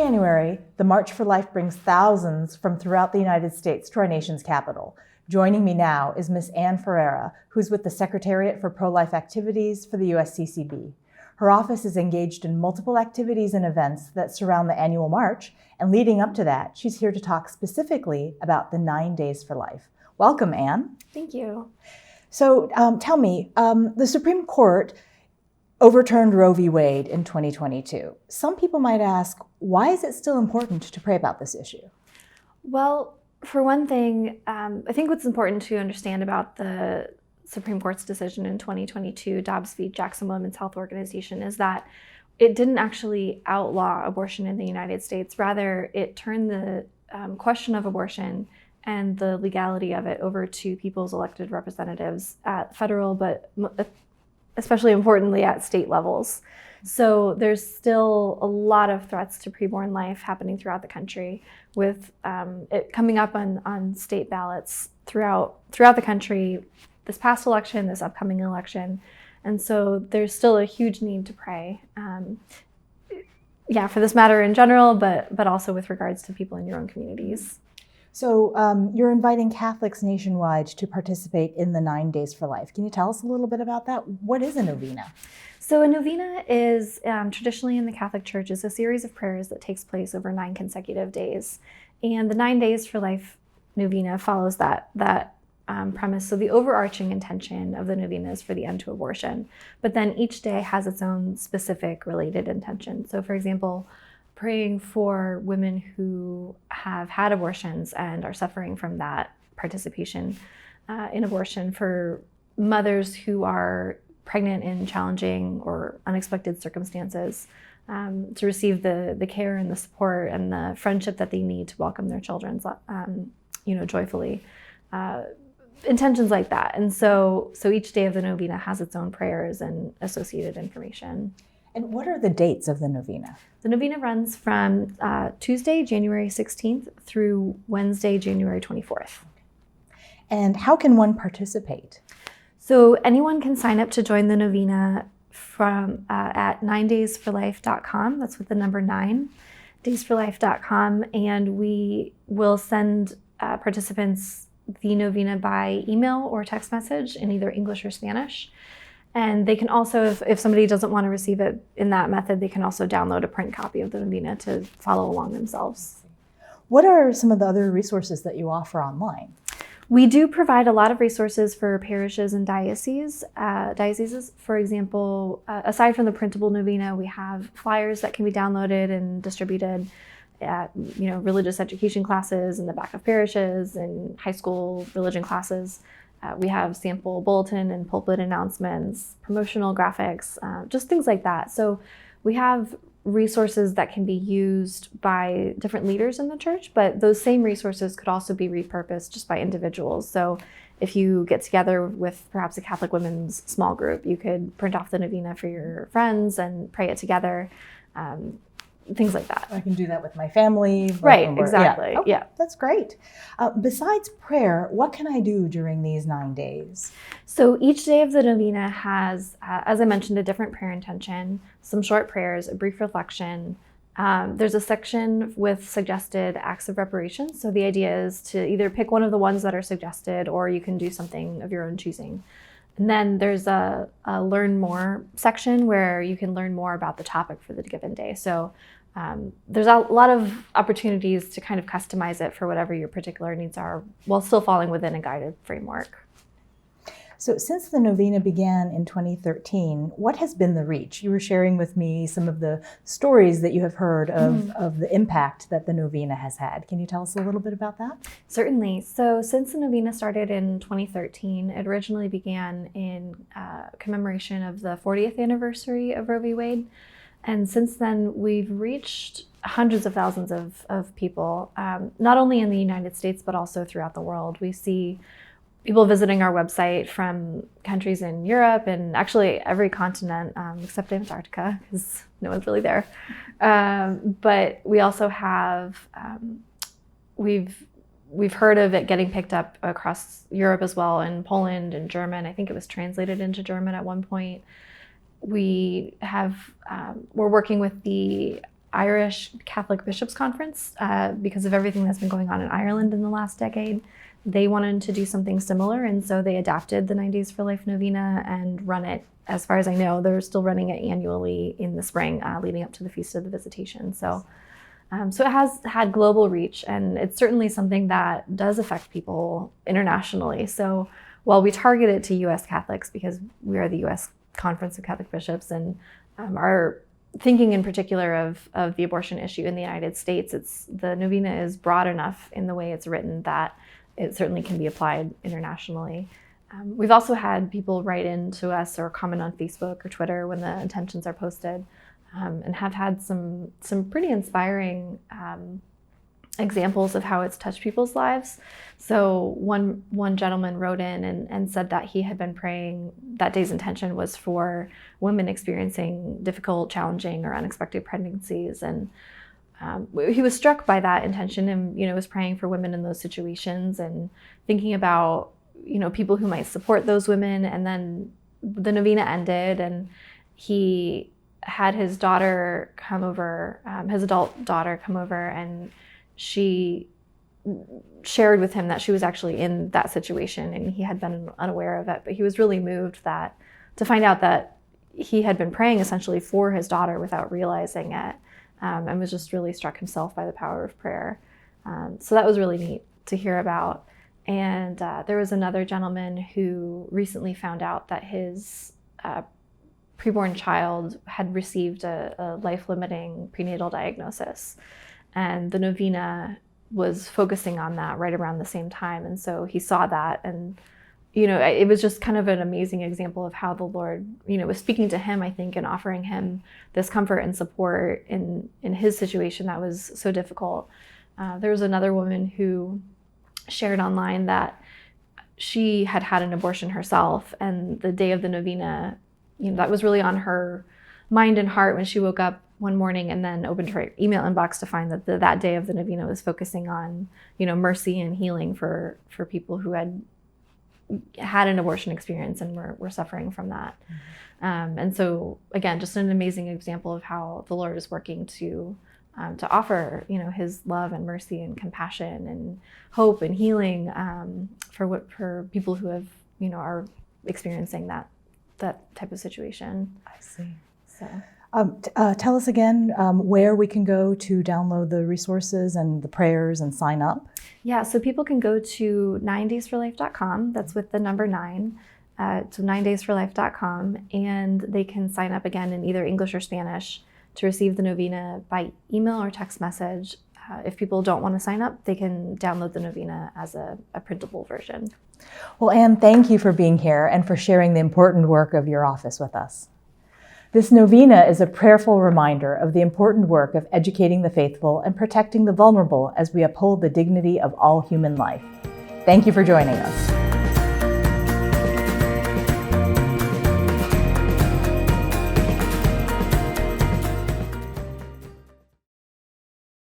January, the March for Life brings thousands from throughout the United States to our nation's capital. Joining me now is Ms. Ann Ferreira, who's with the Secretariat for Pro-Life Activities for the USCCB. Her office is engaged in multiple activities and events that surround the annual march, and leading up to that, she's here to talk specifically about the 9 Days for Life. Welcome, Ann. Thank you. So tell me, the Supreme Court overturned Roe v. Wade in 2022. Some people might ask, why is it still important to pray about this issue? Well, for one thing, I think what's important to understand about the Supreme Court's decision in 2022, Dobbs v. Jackson Women's Health Organization, is that it didn't actually outlaw abortion in the United States. Rather, it turned the question of abortion and the legality of it over to people's elected representatives at federal, but especially importantly at state levels. So there's still a lot of threats to preborn life happening throughout the country, with it coming up on state ballots throughout the country, this past election, this upcoming election. And so there's still a huge need to pray, for this matter in general, but also with regards to people in your own communities. So you're inviting Catholics nationwide to participate in the 9 Days for Life. Can you tell us a little bit about that? What is a novena? So a novena is traditionally in the Catholic Church is a series of prayers that takes place over 9 consecutive days. And the 9 Days for Life novena follows that premise. So the overarching intention of the novena is for the end to abortion, but then each day has its own specific related intention. So for example, praying for women who have had abortions and are suffering from that participation in abortion, for mothers who are pregnant in challenging or unexpected circumstances, to receive the care and the support and the friendship that they need to welcome their children, joyfully. Intentions like that. And so each day of the novena has its own prayers and associated information. And what are the dates of the novena? The novena runs from Tuesday, January 16th through Wednesday, January 24th. And how can one participate? So anyone can sign up to join the novena from at 9daysforlife.com. That's with the number 9, daysforlife.com. And we will send participants the novena by email or text message in either English or Spanish. And they can also, if somebody doesn't want to receive it in that method, they can also download a print copy of the novena to follow along themselves. What are some of the other resources that you offer online? We do provide a lot of resources for parishes and dioceses. For example, aside from the printable novena, we have flyers that can be downloaded and distributed at religious education classes in the back of parishes and high school religion classes. We have sample bulletin and pulpit announcements, promotional graphics, just things like that. So we have resources that can be used by different leaders in the church, but those same resources could also be repurposed just by individuals. So if you get together with perhaps a Catholic women's small group, you could print off the novena for your friends and pray it together. Things like that. I can do that with my family. Right, exactly. Yeah. Okay, that's great. Besides prayer, what can I do during these 9 days? So each day of the novena has, as I mentioned, a different prayer intention, some short prayers, a brief reflection. There's a section with suggested acts of reparation. So the idea is to either pick one of the ones that are suggested, or you can do something of your own choosing. And then there's a learn more section where you can learn more about the topic for the given day. So there's a lot of opportunities to kind of customize it for whatever your particular needs are, while still falling within a guided framework. So since the novena began in 2013, what has been the reach? You were sharing with me some of the stories that you have heard of the impact that the novena has had. Can you tell us a little bit about that? Certainly. So since the novena started in 2013, it originally began in commemoration of the 40th anniversary of Roe v. Wade. And since then, we've reached hundreds of thousands of people, not only in the United States, but also throughout the world. We see people visiting our website from countries in Europe and actually every continent except Antarctica, because no one's really there. But we also have, we've heard of it getting picked up across Europe as well, in Poland and German. I think it was translated into German at one point. We have, we're working with the Irish Catholic Bishops' Conference, because of everything that's been going on in Ireland in the last decade. They wanted to do something similar, and so they adapted the 9 Days for Life novena and run it. As far as I know, they're still running it annually in the spring, leading up to the Feast of the Visitation. So it has had global reach, and it's certainly something that does affect people internationally. So while we target it to U.S. Catholics, because we are the U.S. Conference of Catholic Bishops, and are thinking in particular of the abortion issue in the United States, the novena is broad enough in the way it's written that it certainly can be applied internationally. We've also had people write in to us or comment on Facebook or Twitter when the intentions are posted, and have had some pretty inspiring examples of how it's touched people's lives. So one gentleman wrote in and said that he had been praying, that day's intention was for women experiencing difficult, challenging, or unexpected pregnancies. And he was struck by that intention, and was praying for women in those situations and thinking about people who might support those women. And then the novena ended, and he had his daughter come over, his adult daughter come over, and she shared with him that she was actually in that situation, and he had been unaware of it. But he was really moved to find out that he had been praying essentially for his daughter without realizing it, and was just really struck himself by the power of prayer. So that was really neat to hear about. And there was another gentleman who recently found out that his preborn child had received a life-limiting prenatal diagnosis. And the novena was focusing on that right around the same time. And so he saw that, and it was just kind of an amazing example of how the Lord was speaking to him, I think, and offering him this comfort and support in his situation that was so difficult. There was another woman who shared online that she had had an abortion herself, and the day of the novena, that was really on her mind and heart when she woke up one morning and then opened her email inbox to find that that day of the novena was focusing on mercy and healing for people who had an abortion experience and were suffering from that. And so again, just an amazing example of how the Lord is working to offer his love and mercy and compassion and hope and healing for people who have are experiencing that type of situation. I see. So tell us again where we can go to download the resources and the prayers and sign up. Yeah, so people can go to 9daysforlife.com. That's with the number 9. So 9daysforlife.com, and they can sign up again in either English or Spanish to receive the novena by email or text message. If people don't want to sign up, they can download the novena as a printable version. Well, Anne, thank you for being here and for sharing the important work of your office with us. This novena is a prayerful reminder of the important work of educating the faithful and protecting the vulnerable as we uphold the dignity of all human life. Thank you for joining us.